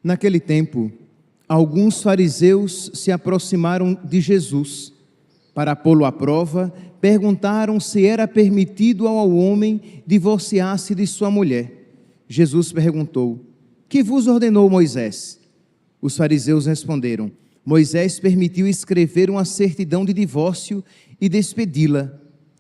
Naquele tempo, alguns fariseus se aproximaram de Jesus. Para pô-lo à prova, perguntaram se era permitido ao homem divorciar-se de sua mulher. Jesus perguntou: que vos ordenou Moisés? Os fariseus responderam: Moisés permitiu escrever uma certidão de divórcio e despedi-la.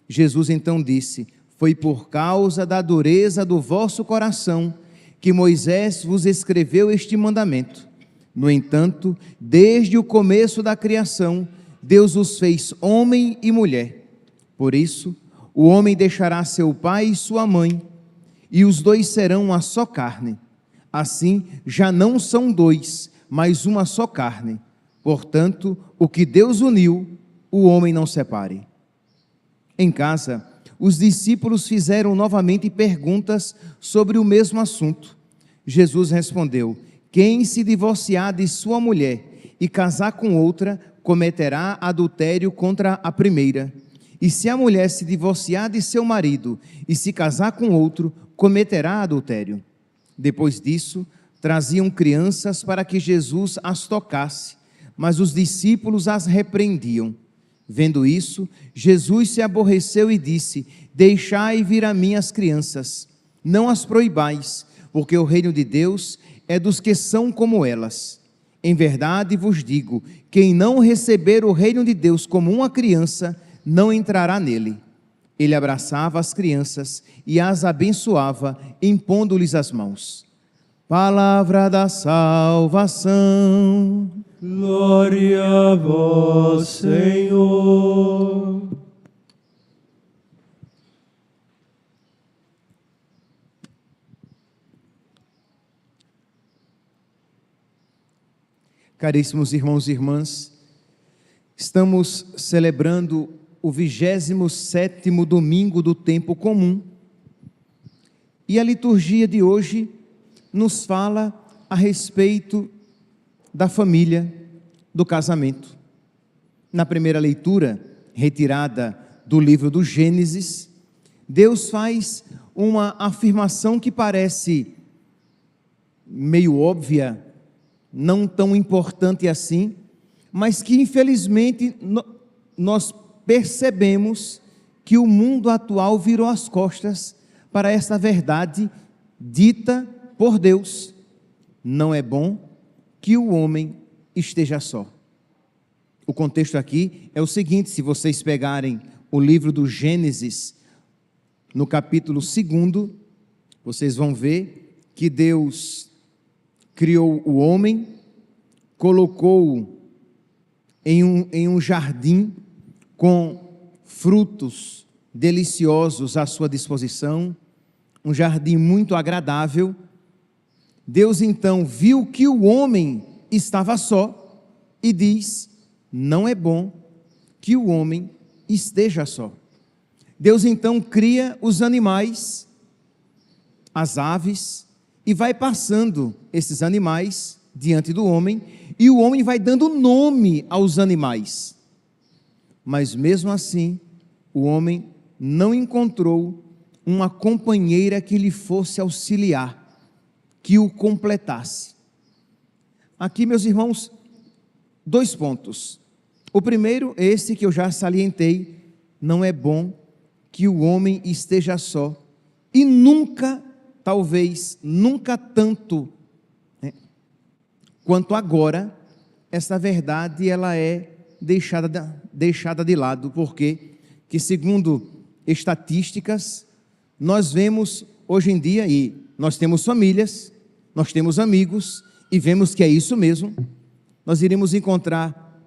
Jesus então disse: foi por causa da dureza do vosso coração que Moisés vos escreveu este mandamento. No entanto, desde o começo da criação, Deus os fez homem e mulher. Por isso, o homem deixará seu pai e sua mãe, e os dois serão uma só carne. Assim, já não são dois, mas uma só carne. Portanto, o que Deus uniu, o homem não separe. Em casa, os discípulos fizeram novamente perguntas sobre o mesmo assunto. Jesus respondeu: quem se divorciar de sua mulher e casar com outra, cometerá adultério contra a primeira. E se a mulher se divorciar de seu marido e se casar com outro, cometerá adultério. Depois disso, traziam crianças para que Jesus as tocasse, mas os discípulos as repreendiam. Vendo isso, Jesus se aborreceu e disse: deixai vir a mim as crianças, não as proibais, porque o reino de Deus é dos que são como elas. Em verdade vos digo, quem não receber o reino de Deus como uma criança, não entrará nele. Ele abraçava as crianças e as abençoava, impondo-lhes as mãos. Palavra da salvação. Glória a vós, Senhor. Caríssimos irmãos e irmãs, estamos celebrando o 27º domingo do tempo comum. E a liturgia de hoje nos fala a respeito da família, do casamento. Na primeira leitura, retirada do livro do Gênesis, Deus faz uma afirmação que parece meio óbvia, não tão importante assim, mas que infelizmente nós percebemos que o mundo atual virou as costas para essa verdade dita por Deus. Não é bom que o homem esteja só. O contexto aqui é o seguinte: se vocês pegarem o livro do Gênesis, no capítulo 2, vocês vão ver que Deus criou o homem, colocou-o em um jardim com frutos deliciosos à sua disposição, um jardim muito agradável. Deus então viu que o homem estava só e diz: não é bom que o homem esteja só. Deus então cria os animais, as aves, e vai passando esses animais diante do homem, e o homem vai dando nome aos animais. Mas mesmo assim, o homem não encontrou uma companheira que lhe fosse auxiliar, que o completasse. Aqui, meus irmãos, 2 pontos. O primeiro é esse que eu já salientei: não é bom que o homem esteja só. E nunca, talvez, nunca tanto, quanto agora, essa verdade ela é deixada de lado, porque segundo estatísticas, nós vemos hoje em dia, e nós temos famílias, nós temos amigos, e vemos que é isso mesmo. Nós iremos encontrar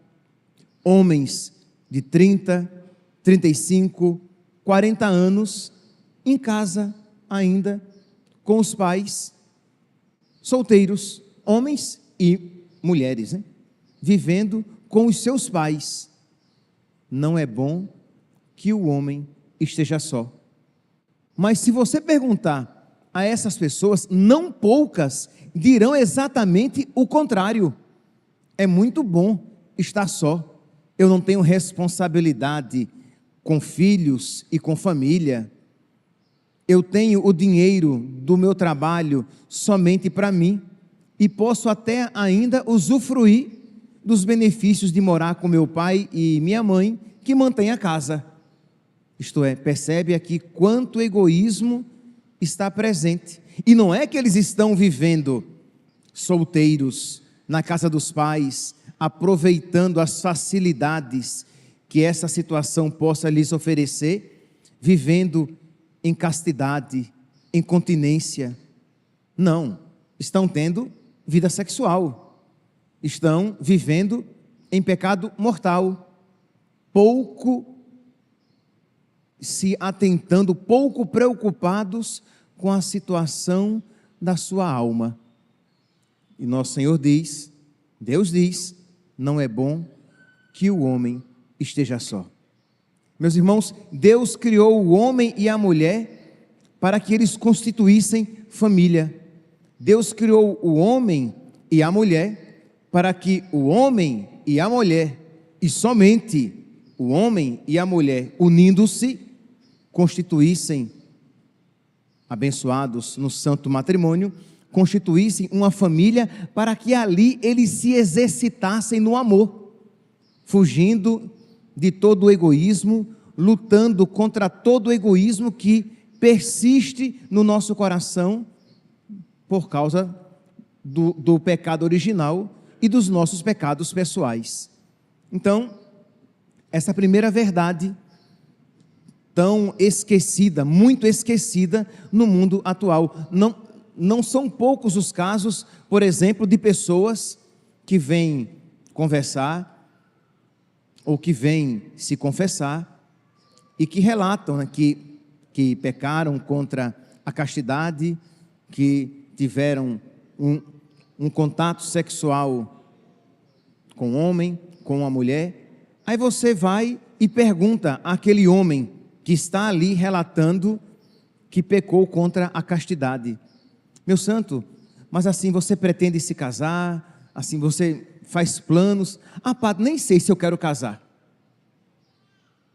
homens de 30, 35, 40 anos em casa ainda, com os pais, solteiros, homens e mulheres, vivendo com os seus pais. Não é bom que o homem esteja só. Mas se você perguntar a essas pessoas, não poucas dirão exatamente o contrário. É muito bom estar só. Eu não tenho responsabilidade com filhos e com família. Eu tenho o dinheiro do meu trabalho somente para mim. e posso até ainda usufruir dos benefícios de morar com meu pai e minha mãe, que mantém a casa. Isto é, percebe aqui quanto egoísmo está presente. E não é que eles estão vivendo solteiros na casa dos pais, aproveitando as facilidades que essa situação possa lhes oferecer, vivendo em castidade, em continência. Não, estão tendo vida sexual, estão vivendo em pecado mortal, pouco se atentando, pouco preocupados com a situação da sua alma. E nosso Senhor diz, Deus diz, não é bom que o homem esteja só. Meus irmãos, Deus criou o homem e a mulher para que eles constituíssem família. Deus criou o homem e a mulher para que o homem e a mulher, e somente o homem e a mulher, unindo-se, constituíssem, abençoados no santo matrimônio, constituíssem uma família para que ali eles se exercitassem no amor, fugindo de todo o egoísmo, lutando contra todo o egoísmo que persiste no nosso coração por causa do pecado original e dos nossos pecados pessoais. Então, essa primeira verdade, tão esquecida, muito esquecida no mundo atual. Não são poucos os casos, por exemplo, de pessoas que vêm conversar, ou que vêm se confessar, e que relatam, né, que pecaram contra a castidade, que tiveram um contato sexual com o homem, com a mulher. Aí você vai e pergunta àquele homem que está ali relatando que pecou contra a castidade: meu santo, mas assim você pretende se casar? Assim você faz planos? Ah, padre, nem sei se eu quero casar.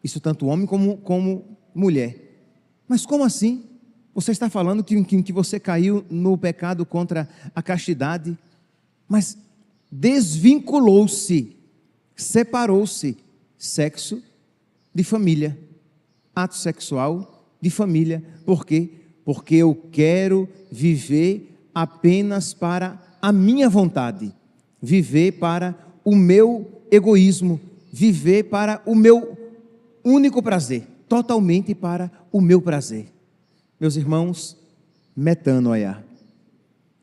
Isso tanto homem como mulher. Mas como assim? Você está falando que você caiu no pecado contra a castidade, mas desvinculou-se, separou-se sexo de família, ato sexual de família. Por quê? Porque eu quero viver apenas para a minha vontade, viver para o meu egoísmo, viver para o meu único prazer, totalmente para o meu prazer. Meus irmãos, metanoia,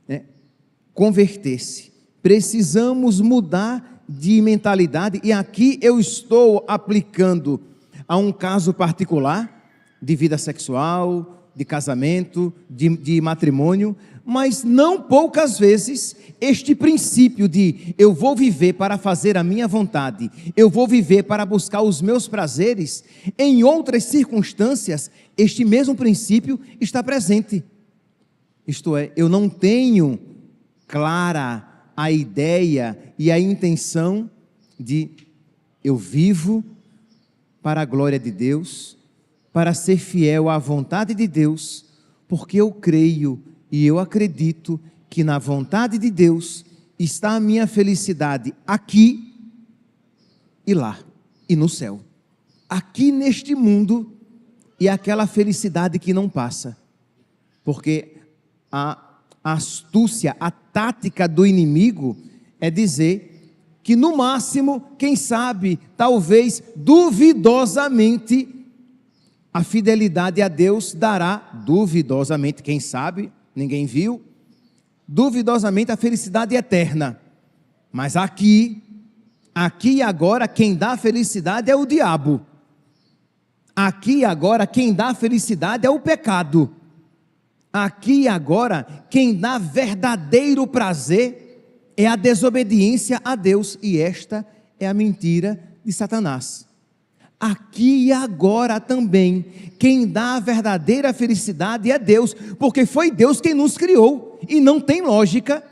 né? Converter-se. Precisamos mudar de mentalidade, e aqui eu estou aplicando a um caso particular de vida sexual, de casamento, de matrimônio, mas não poucas vezes este princípio de eu vou viver para fazer a minha vontade, eu vou viver para buscar os meus prazeres, em outras circunstâncias, este mesmo princípio está presente. Isto é, eu não tenho clara a ideia e a intenção de eu vivo para a glória de Deus, para ser fiel à vontade de Deus, porque eu creio e eu acredito que na vontade de Deus está a minha felicidade aqui e lá, e no céu. Aqui neste mundo, e aquela felicidade que não passa. Porque a astúcia, a tática do inimigo é dizer que no máximo, quem sabe, talvez duvidosamente, a fidelidade a Deus dará, duvidosamente, quem sabe, ninguém viu, duvidosamente a felicidade eterna. Mas aqui e agora, quem dá felicidade é o diabo. Aqui e agora, quem dá felicidade é o pecado. Aqui e agora, quem dá verdadeiro prazer é a desobediência a Deus, e esta é a mentira de Satanás. Aqui e agora também, quem dá a verdadeira felicidade é Deus, porque foi Deus quem nos criou, e não tem lógica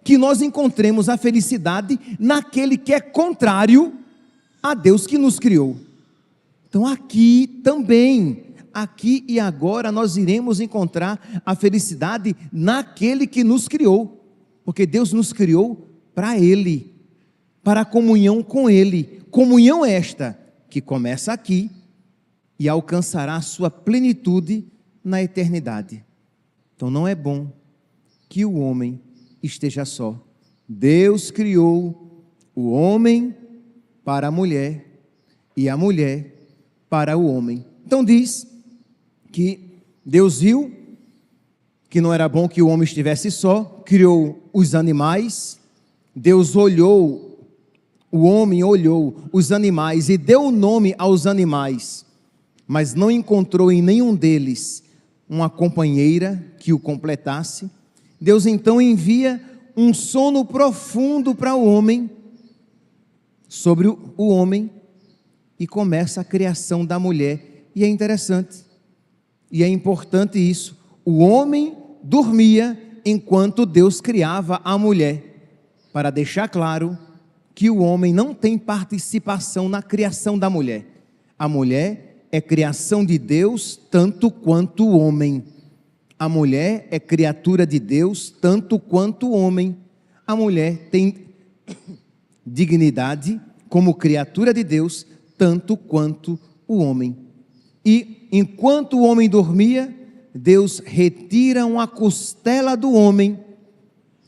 que nós encontremos a felicidade naquele que é contrário a Deus que nos criou. Então aqui também, aqui e agora nós iremos encontrar a felicidade naquele que nos criou. Porque Deus nos criou para Ele, para a comunhão com Ele. Comunhão esta que começa aqui e alcançará a sua plenitude na eternidade. Então não é bom que o homem esteja só. Deus criou o homem para a mulher e a mulher para o homem. Então diz que Deus viu que não era bom que o homem estivesse só, criou os animais. Deus olhou, o homem olhou os animais e deu nome aos animais, mas não encontrou em nenhum deles uma companheira que o completasse. Deus então envia um sono profundo para o homem, sobre o homem, e começa a criação da mulher. E é interessante, e é importante isso, o homem dormia enquanto Deus criava a mulher, para deixar claro que o homem não tem participação na criação da mulher. A mulher é criação de Deus tanto quanto o homem. A mulher é criatura de Deus tanto quanto o homem. A mulher tem dignidade como criatura de Deus tanto quanto o homem. E enquanto o homem dormia, Deus retira uma costela do homem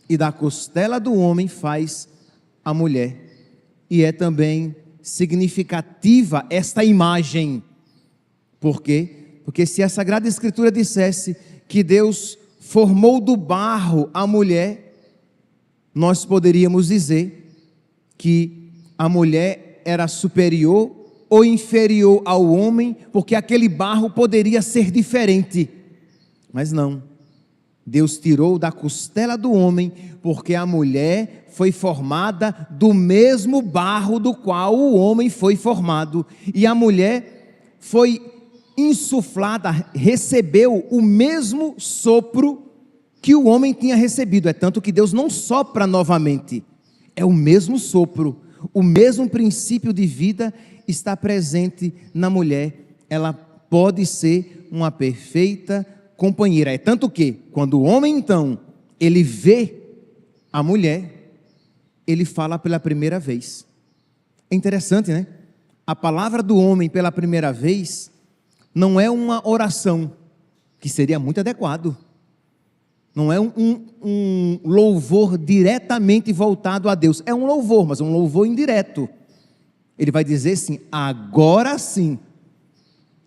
e da costela do homem faz a mulher. E é também significativa esta imagem. Por quê? Porque se a Sagrada Escritura dissesse que Deus formou do barro a mulher, nós poderíamos dizer que a mulher era superior ou inferior ao homem, porque aquele barro poderia ser diferente. Mas não, Deus tirou da costela do homem, porque a mulher foi formada do mesmo barro do qual o homem foi formado, e a mulher foi insuflada, recebeu o mesmo sopro que o homem tinha recebido. É tanto que Deus não sopra novamente, é o mesmo sopro, o mesmo princípio de vida está presente na mulher. Ela pode ser uma perfeita companheira. É tanto que quando o homem então ele vê a mulher, ele fala pela primeira vez. É interessante, né? A palavra do homem pela primeira vez não é uma oração, que seria muito adequado. Não é um louvor diretamente voltado a Deus. É um louvor, mas um louvor indireto. Ele vai dizer assim: agora sim,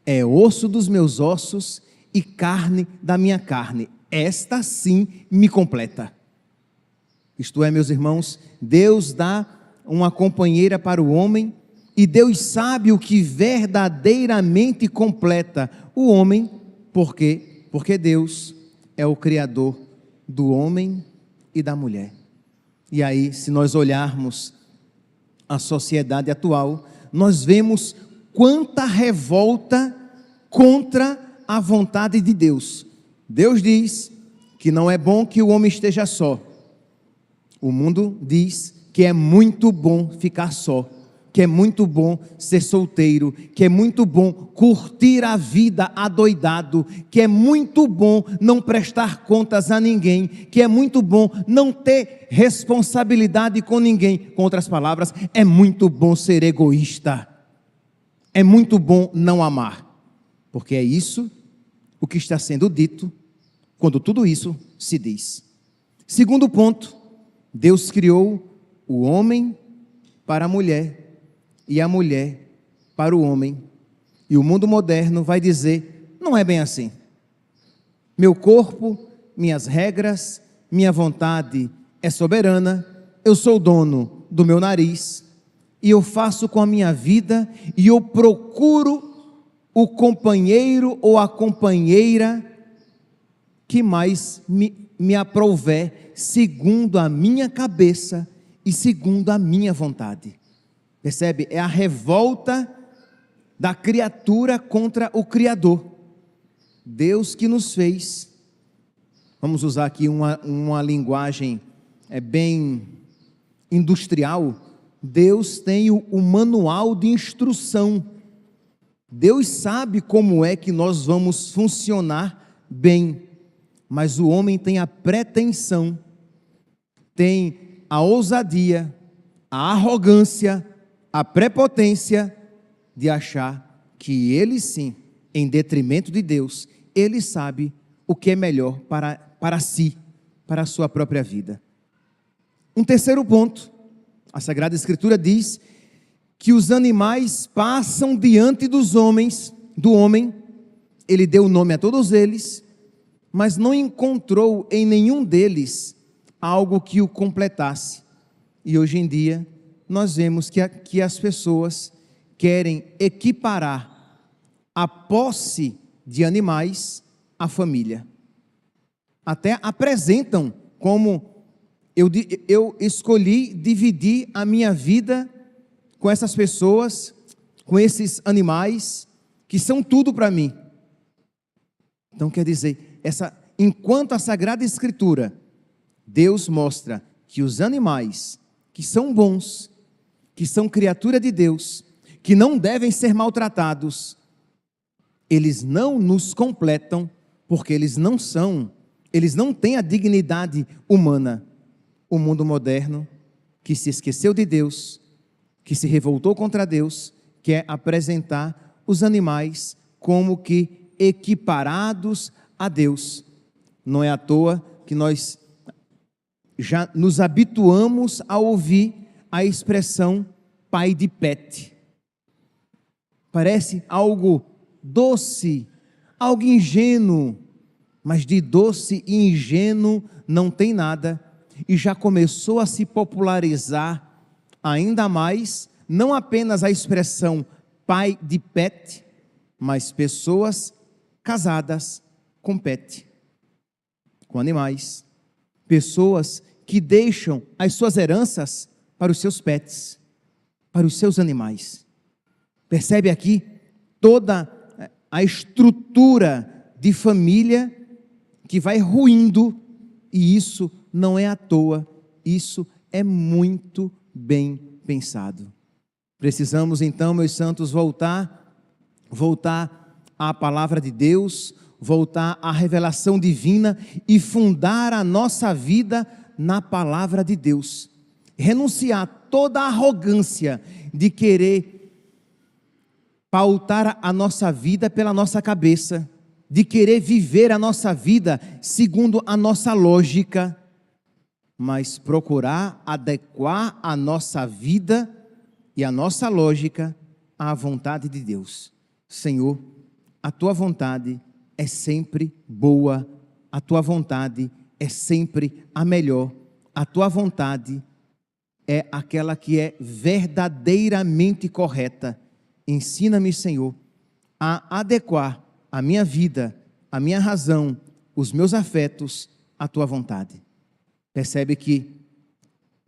é osso dos meus ossos e carne da minha carne. Esta sim me completa. Isto é, meus irmãos, Deus dá uma companheira para o homem, e Deus sabe o que verdadeiramente completa o homem. Por quê? Porque Deus é o Criador do homem e da mulher. E aí, se nós olharmos a sociedade atual, nós vemos quanta revolta contra a vontade de Deus. Deus diz que não é bom que o homem esteja só. O mundo diz que é muito bom ficar só, que é muito bom ser solteiro, que é muito bom curtir a vida adoidado, que é muito bom não prestar contas a ninguém, que é muito bom não ter responsabilidade com ninguém. Com outras palavras, é muito bom ser egoísta, é muito bom não amar, porque é isso o que está sendo dito quando tudo isso se diz. Segundo ponto, Deus criou o homem para a mulher e a mulher para o homem. E o mundo moderno vai dizer: não é bem assim. Meu corpo, minhas regras, minha vontade é soberana, eu sou o dono do meu nariz, e eu faço com a minha vida, e eu procuro o companheiro ou a companheira que mais me aprouver, segundo a minha cabeça e segundo a minha vontade. Percebe? É a revolta da criatura contra o Criador. Deus que nos fez, vamos usar aqui uma linguagem bem industrial, Deus tem o manual de instrução. Deus sabe como é que nós vamos funcionar bem, mas o homem tem a pretensão tem a ousadia, a arrogância, a prepotência de achar que ele sim, em detrimento de Deus, ele sabe o que é melhor para si, para a sua própria vida. Um terceiro ponto, a Sagrada Escritura diz que os animais passam diante do homem, ele deu nome a todos eles, mas não encontrou em nenhum deles algo que o completasse. E hoje em dia, nós vemos que as pessoas querem equiparar a posse de animais à família. Até apresentam como eu escolhi dividir a minha vida com essas pessoas, com esses animais, que são tudo para mim. Então quer dizer, enquanto a Sagrada Escritura, Deus mostra que os animais que são bons, que são criatura de Deus, que não devem ser maltratados, eles não nos completam, porque eles não têm a dignidade humana. O mundo moderno, que se esqueceu de Deus, que se revoltou contra Deus, quer apresentar os animais como que equiparados a Deus. Não é à toa que nós já nos habituamos a ouvir a expressão pai de pet. Parece algo doce, algo ingênuo, mas de doce e ingênuo não tem nada, e já começou a se popularizar ainda mais, não apenas a expressão pai de pet, mas pessoas casadas com pet, com animais, pessoas que deixam as suas heranças para os seus pets, para os seus animais. Percebe aqui toda a estrutura de família que vai ruindo, e isso não é à toa, isso é muito bem pensado. Precisamos então, meus santos, voltar à palavra de Deus, voltar à revelação divina e fundar a nossa vida na palavra de Deus. Renunciar toda a arrogância de querer pautar a nossa vida pela nossa cabeça, de querer viver a nossa vida segundo a nossa lógica, mas procurar adequar a nossa vida e a nossa lógica à vontade de Deus. Senhor, a tua vontade é sempre boa, a tua vontade é sempre a melhor, a tua vontade é aquela que é verdadeiramente correta. Ensina-me, Senhor, a adequar a minha vida, a minha razão, os meus afetos à tua vontade. Percebe que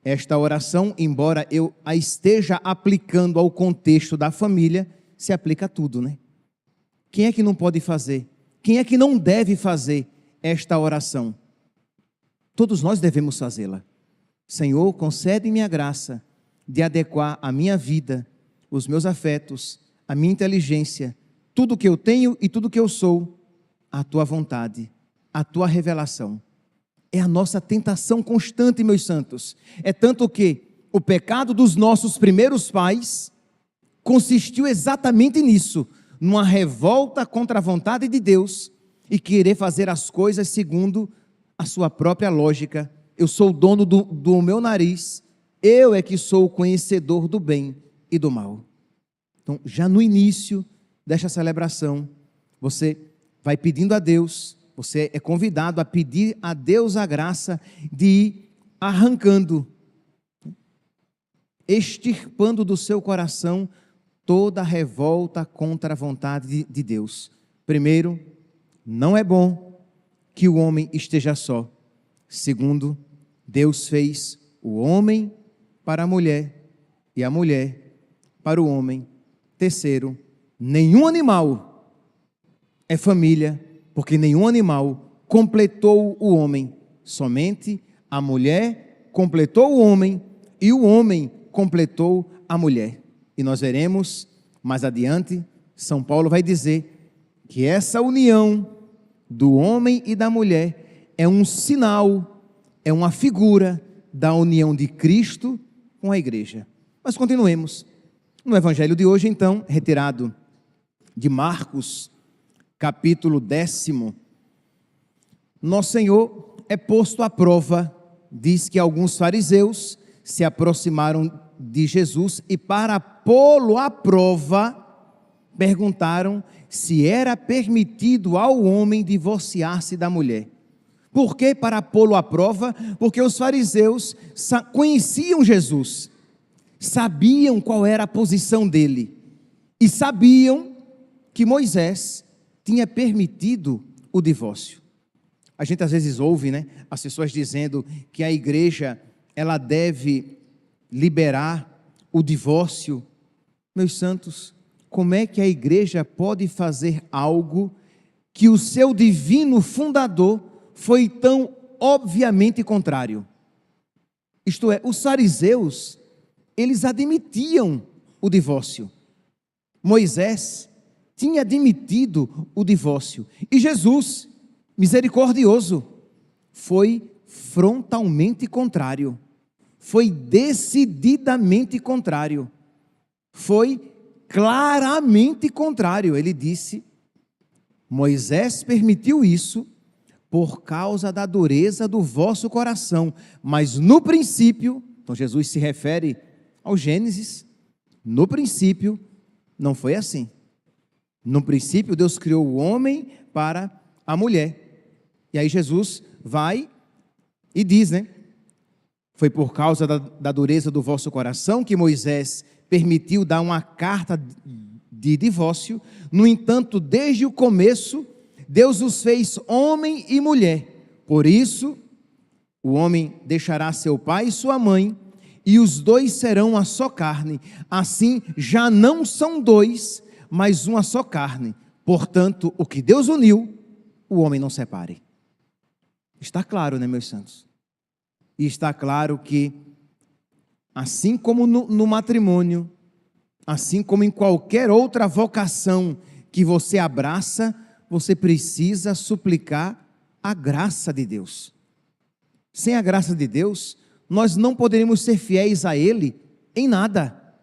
esta oração, embora eu a esteja aplicando ao contexto da família, se aplica a tudo, né? Quem é que não pode fazer? Quem é que não deve fazer esta oração? Todos nós devemos fazê-la. Senhor, concede-me a graça de adequar a minha vida, os meus afetos, a minha inteligência, tudo que eu tenho e tudo que eu sou, à tua vontade, à tua revelação. É a nossa tentação constante, meus santos. É tanto que o pecado dos nossos primeiros pais consistiu exatamente nisso, numa revolta contra a vontade de Deus e querer fazer as coisas segundo a sua própria lógica. Eu sou o dono do meu nariz, eu é que sou o conhecedor do bem e do mal. Então, já no início desta celebração, você vai pedindo a Deus, você é convidado a pedir a Deus a graça de ir arrancando, extirpando do seu coração toda revolta contra a vontade de Deus. Primeiro, não é bom que o homem esteja só. Segundo, Deus fez o homem para a mulher e a mulher para o homem. Terceiro, nenhum animal é família, porque nenhum animal completou o homem. Somente a mulher completou o homem e o homem completou a mulher. E nós veremos mais adiante, São Paulo vai dizer que essa união do homem e da mulher é um sinal, é uma figura da união de Cristo com a igreja. Mas continuemos. No evangelho de hoje, então, retirado de Marcos, capítulo 10, nosso Senhor é posto à prova. Diz que alguns fariseus se aproximaram de Jesus e, para pô-lo à prova, perguntaram se era permitido ao homem divorciar-se da mulher. Por que para pô-lo à prova? Porque os fariseus conheciam Jesus, sabiam qual era a posição dele e sabiam que Moisés tinha permitido o divórcio. A gente às vezes ouve, as pessoas dizendo que a igreja ela deve liberar o divórcio. Meus santos, como é que a igreja pode fazer algo que o seu divino fundador foi tão obviamente contrário? Isto é, os fariseus, eles admitiam o divórcio. Moisés tinha admitido o divórcio. E Jesus, misericordioso, foi frontalmente contrário. Foi decididamente contrário. Foi claramente contrário. Ele disse: Moisés permitiu isso por causa da dureza do vosso coração, mas no princípio, então Jesus se refere ao Gênesis, no princípio não foi assim. No princípio Deus criou o homem para a mulher. E aí Jesus vai e diz, foi por causa da dureza do vosso coração que Moisés permitiu dar uma carta de divórcio. No entanto, desde o começo, Deus os fez homem e mulher. Por isso, o homem deixará seu pai e sua mãe, e os dois serão uma só carne. Assim, já não são dois, mas uma só carne. Portanto, o que Deus uniu, o homem não separe. Está claro, meus santos? E está claro que, assim como no matrimônio, assim como em qualquer outra vocação que você abraça, você precisa suplicar a graça de Deus. Sem a graça de Deus, nós não poderíamos ser fiéis a Ele em nada.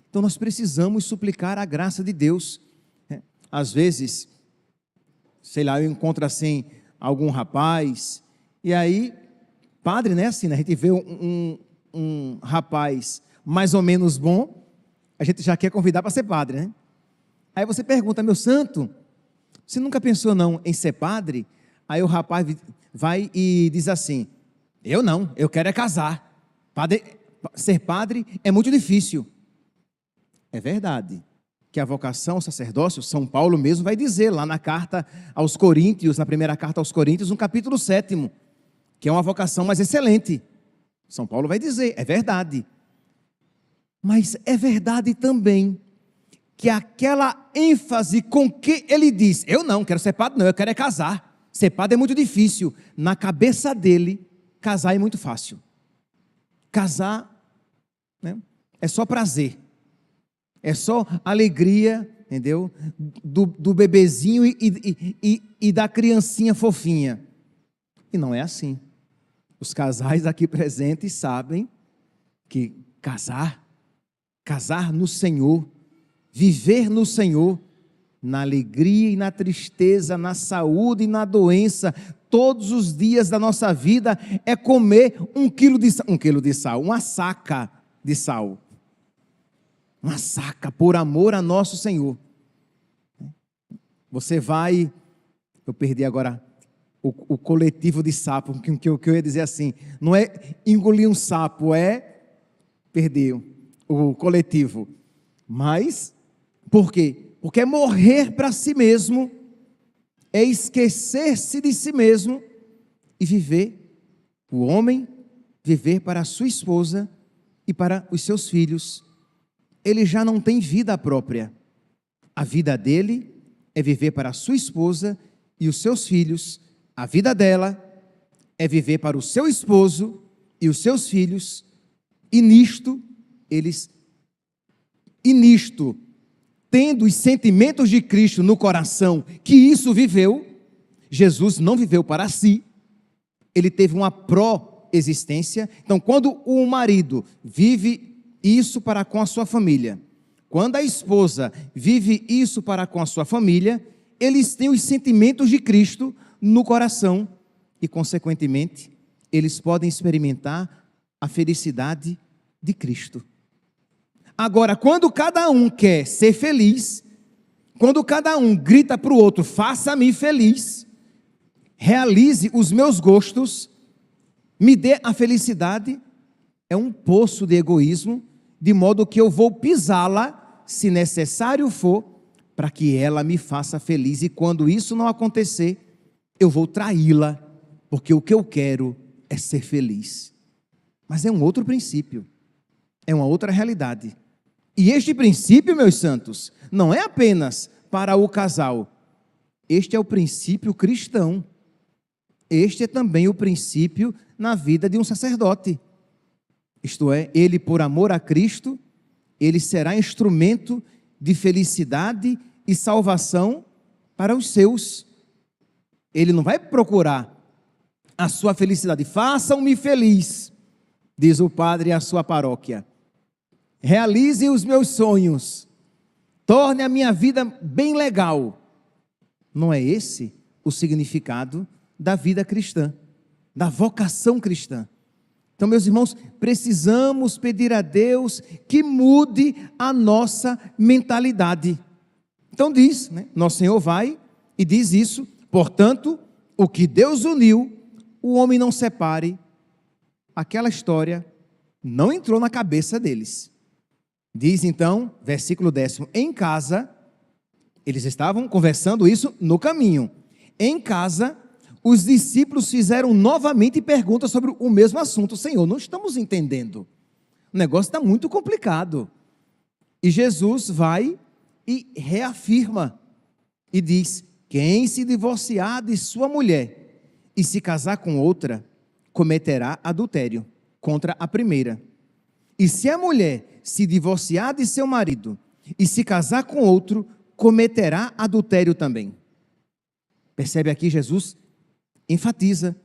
Então nós precisamos suplicar a graça de Deus. Às vezes, eu encontro assim algum rapaz, e aí, padre, assim, a gente vê um rapaz mais ou menos bom, a gente já quer convidar para ser padre, Aí você pergunta: meu santo, você nunca pensou não em ser padre? Aí o rapaz vai e diz assim: eu não, eu quero é casar. Ser padre é muito difícil. É verdade que a vocação, o sacerdócio, São Paulo mesmo vai dizer lá na carta aos Coríntios, na primeira carta aos Coríntios, no capítulo 7, que é uma vocação mais excelente. São Paulo vai dizer, é verdade. Mas é verdade também que aquela ênfase com que ele diz: eu não quero ser padre, não, eu quero é casar. Ser padre é muito difícil. Na cabeça dele, casar é muito fácil. Casar, é só prazer. É só alegria, entendeu? Do bebezinho e da criancinha fofinha. E não é assim. Os casais aqui presentes sabem que casar no Senhor, viver no Senhor, na alegria e na tristeza, na saúde e na doença, todos os dias da nossa vida, é comer um quilo de sal, uma saca de sal. Uma saca, por amor a nosso Senhor. Você vai, eu perdi agora o coletivo de sapo, que eu ia dizer assim, não é engolir um sapo, perdi o coletivo. Mas, por quê? Porque é morrer para si mesmo, é esquecer-se de si mesmo e viver, o homem viver para a sua esposa e para os seus filhos. Ele já não tem vida própria. A vida dele é viver para a sua esposa e os seus filhos. A vida dela é viver para o seu esposo e os seus filhos. E nisto, tendo os sentimentos de Cristo no coração, que isso viveu, Jesus não viveu para si. Ele teve uma existência. Então, quando o marido vive isso para com a sua família, quando a esposa vive isso para com a sua família, eles têm os sentimentos de Cristo no coração e, consequentemente, eles podem experimentar a felicidade de Cristo. Agora, quando cada um quer ser feliz, quando cada um grita para o outro, faça-me feliz, realize os meus gostos, me dê a felicidade, é um poço de egoísmo, de modo que eu vou pisá-la, se necessário for, para que ela me faça feliz. E quando isso não acontecer, eu vou traí-la, porque o que eu quero é ser feliz. Mas é um outro princípio, é uma outra realidade. E este princípio, meus santos, não é apenas para o casal. Este é o princípio cristão. Este é também o princípio na vida de um sacerdote. Isto é, ele, por amor a Cristo, ele será instrumento de felicidade e salvação para os seus. Ele não vai procurar a sua felicidade. Façam-me feliz, diz o padre à sua paróquia. Realize os meus sonhos. Torne a minha vida bem legal. Não é esse o significado da vida cristã, da vocação cristã. Então, meus irmãos, precisamos pedir a Deus que mude a nossa mentalidade. Então diz, Nosso Senhor vai e diz isso: portanto, o que Deus uniu, o homem não separe. Aquela história não entrou na cabeça deles. Diz então, versículo 10, em casa, eles estavam conversando isso no caminho. Em casa, os discípulos fizeram novamente perguntas sobre o mesmo assunto. Senhor, não estamos entendendo. O negócio está muito complicado. E Jesus vai e reafirma e diz: quem se divorciar de sua mulher e se casar com outra, cometerá adultério contra a primeira. E se a mulher se divorciar de seu marido e se casar com outro, cometerá adultério também. Percebe aqui Jesus enfatiza.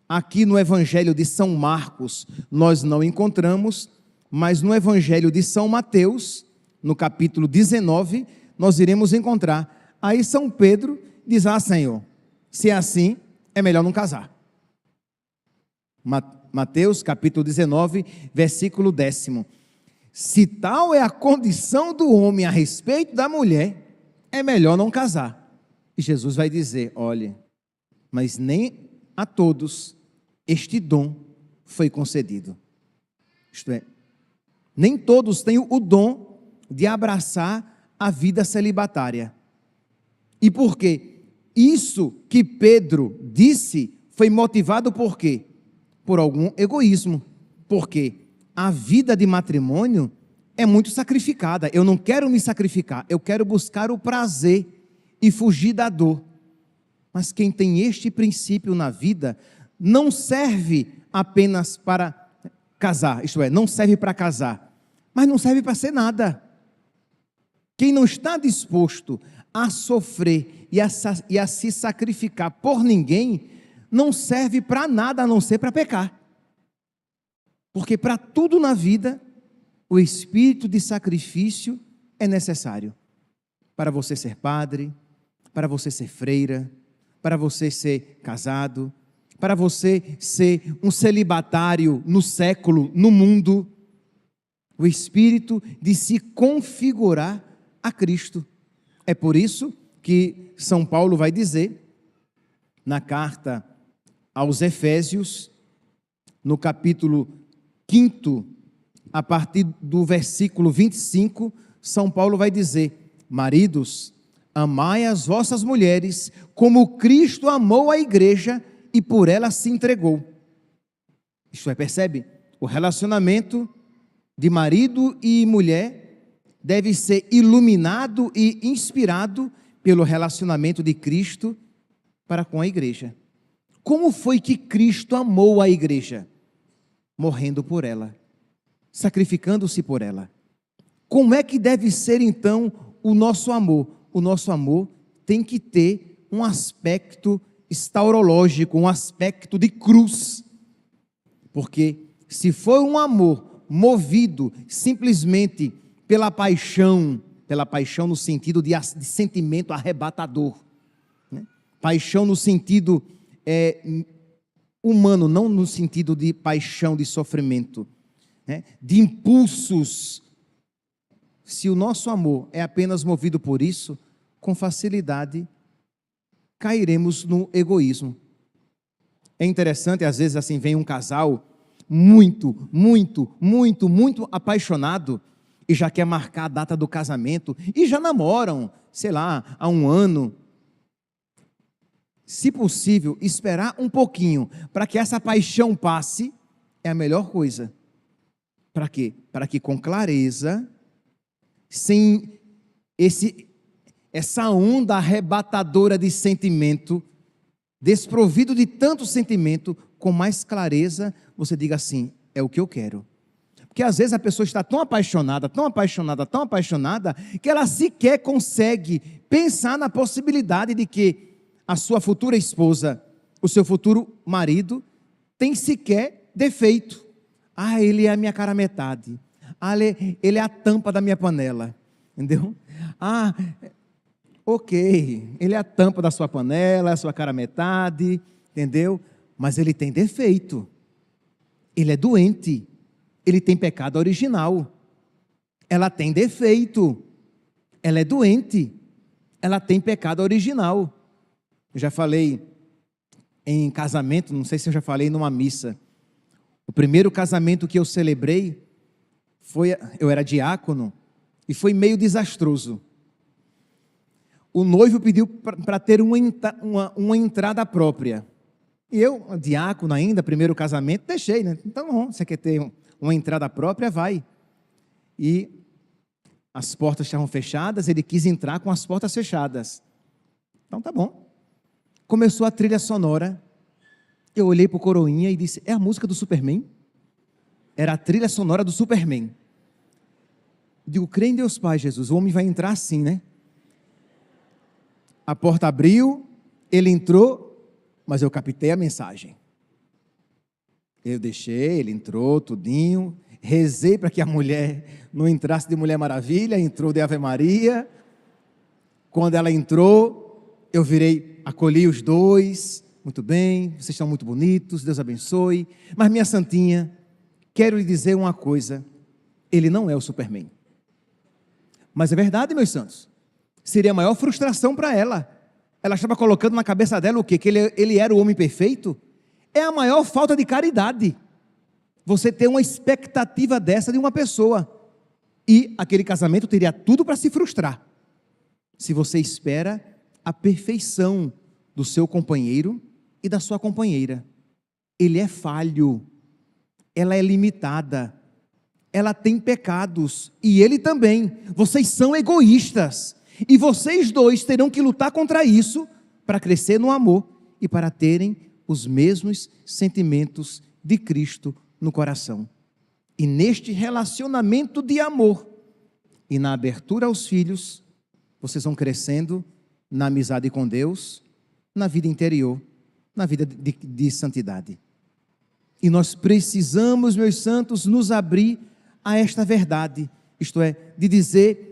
Aqui no Evangelho de São Marcos nós não encontramos, mas no Evangelho de São Mateus, no capítulo 19, nós iremos encontrar. Aí São Pedro diz: Senhor, se é assim, é melhor não casar. Mateus capítulo 19, versículo 10. Se tal é a condição do homem a respeito da mulher, é melhor não casar. E Jesus vai dizer: olhe, mas nem a todos este dom foi concedido. Isto é, nem todos têm o dom de abraçar a vida celibatária. E por quê? Isso que Pedro disse foi motivado por quê? Por algum egoísmo. Porque a vida de matrimônio é muito sacrificada. Eu não quero me sacrificar, eu quero buscar o prazer e fugir da dor. Mas quem tem este princípio na vida, não serve apenas para casar, isto é, não serve para casar, mas não serve para ser nada. Quem não está disposto a sofrer e a se sacrificar por ninguém, não serve para nada a não ser para pecar. Porque para tudo na vida, o espírito de sacrifício é necessário. Para você ser padre, para você ser freira, para você ser casado, para você ser um celibatário no século, no mundo. O espírito de se configurar a Cristo. É por isso que São Paulo vai dizer, na carta aos Efésios, no capítulo 5, a partir do versículo 25, São Paulo vai dizer: maridos, amai as vossas mulheres, como Cristo amou a igreja e por ela se entregou. Isto é, percebe? O relacionamento de marido e mulher deve ser iluminado e inspirado pelo relacionamento de Cristo para com a igreja. Como foi que Cristo amou a igreja? Morrendo por ela, sacrificando-se por ela. Como é que deve ser então o nosso amor? O nosso amor tem que ter um aspecto estaurológico, um aspecto de cruz. Porque se for um amor movido simplesmente pela paixão no sentido de sentimento arrebatador, né? Paixão no sentido humano, não no sentido de paixão, de sofrimento, né? De impulsos. Se o nosso amor é apenas movido por isso, com facilidade cairemos no egoísmo. É interessante, às vezes assim, vem um casal muito apaixonado e já quer marcar a data do casamento e já namoram, sei lá, há um ano. Se possível, esperar um pouquinho para que essa paixão passe é a melhor coisa. Para quê? Para que com clareza, sem essa onda arrebatadora de sentimento, desprovido de tanto sentimento, com mais clareza, você diga assim, é o que eu quero. Porque às vezes a pessoa está tão apaixonada, que ela sequer consegue pensar na possibilidade de que a sua futura esposa, o seu futuro marido, tem sequer defeito. Ah, ele é a minha cara metade. Ah, ele é a tampa da minha panela. Entendeu? Ah, ok, ele é a tampa da sua panela, a sua cara metade, entendeu? Mas ele tem defeito. Ele é doente. Ele tem pecado original. Ela tem defeito. Ela é doente. Ela tem pecado original. Eu já falei em casamento, não sei se eu já falei numa missa. O primeiro casamento que eu celebrei eu era diácono e foi meio desastroso. O noivo pediu para ter uma entrada própria. E eu, diácono ainda, primeiro casamento, deixei, né? Então, você quer ter uma entrada própria, vai. E as portas estavam fechadas, ele quis entrar com as portas fechadas. Então, tá bom. Começou a trilha sonora. Eu olhei para o coroinha e disse, é a música do Superman? Era a trilha sonora do Superman. Digo, crê em Deus Pai, Jesus, o homem vai entrar assim, né? A porta abriu, ele entrou, mas eu captei a mensagem. Eu deixei, ele entrou, tudinho, rezei para que a mulher não entrasse de Mulher Maravilha, entrou de Ave Maria. Quando ela entrou, eu virei, acolhi os dois, muito bem, vocês estão muito bonitos, Deus abençoe. Mas minha santinha, quero lhe dizer uma coisa, ele não é o Superman. Mas é verdade, meus santos. Seria a maior frustração para ela. Ela estava colocando na cabeça dela o quê? Que ele era o homem perfeito? É a maior falta de caridade. Você ter uma expectativa dessa de uma pessoa. E aquele casamento teria tudo para se frustrar. Se você espera a perfeição do seu companheiro e da sua companheira. Ele é falho. Ela é limitada. Ela tem pecados. E ele também. Vocês são egoístas. E vocês dois terão que lutar contra isso para crescer no amor e para terem os mesmos sentimentos de Cristo no coração. E neste relacionamento de amor e na abertura aos filhos, vocês vão crescendo na amizade com Deus, na vida interior, na vida de santidade. E nós precisamos, meus santos, nos abrir a esta verdade, isto é, de dizer,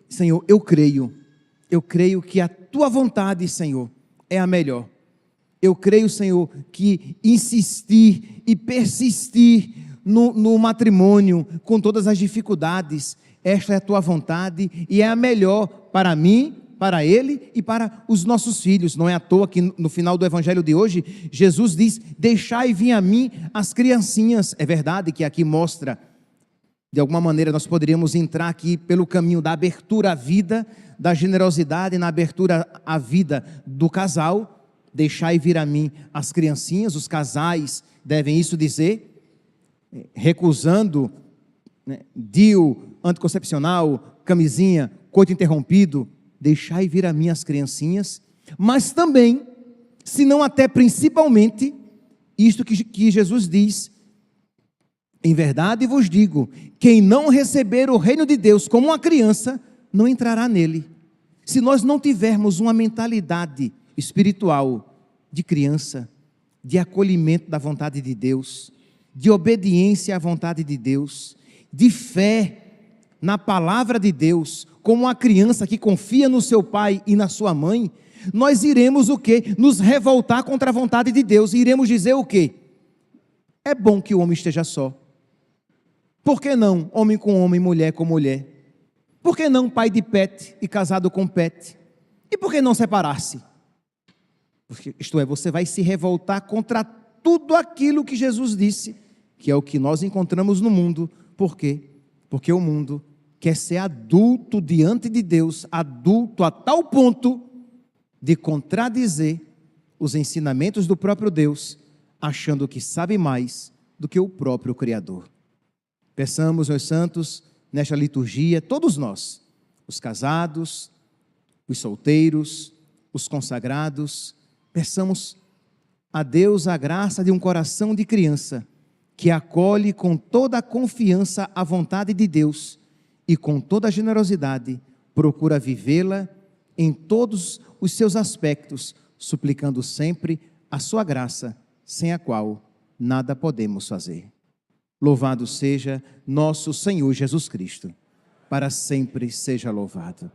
Senhor, eu creio que a Tua vontade, Senhor, é a melhor. Eu creio, Senhor, que insistir e persistir no matrimônio, com todas as dificuldades, esta é a Tua vontade e é a melhor para mim, para ele e para os nossos filhos. Não é à toa que no final do evangelho de hoje, Jesus diz, deixai vir a mim as criancinhas. É verdade que aqui mostra, de alguma maneira nós poderíamos entrar aqui pelo caminho da abertura à vida, da generosidade na abertura à vida do casal. Deixai vir a mim as criancinhas, os casais devem isso dizer, recusando, né, DIU, anticoncepcional, camisinha, coito interrompido, deixai vir a mim as criancinhas, mas também, se não até principalmente, isto que Jesus diz, em verdade vos digo, quem não receber o reino de Deus como uma criança, não entrará nele. Se nós não tivermos uma mentalidade espiritual de criança, de acolhimento da vontade de Deus, de obediência à vontade de Deus, de fé na palavra de Deus, como uma criança que confia no seu pai e na sua mãe, nós iremos o quê? Nos revoltar contra a vontade de Deus, e iremos dizer o quê? É bom que o homem esteja só. Por que não homem com homem, mulher com mulher? Por que não pai de pet e casado com pet? E por que não separar-se? Isto é, você vai se revoltar contra tudo aquilo que Jesus disse, que é o que nós encontramos no mundo. Por quê? Porque o mundo quer ser adulto diante de Deus, adulto a tal ponto de contradizer os ensinamentos do próprio Deus, achando que sabe mais do que o próprio Criador. Peçamos, meus santos, nesta liturgia, todos nós, os casados, os solteiros, os consagrados, peçamos a Deus a graça de um coração de criança, que acolhe com toda a confiança a vontade de Deus e com toda a generosidade procura vivê-la em todos os seus aspectos, suplicando sempre a sua graça, sem a qual nada podemos fazer. Louvado seja nosso Senhor Jesus Cristo, para sempre seja louvado.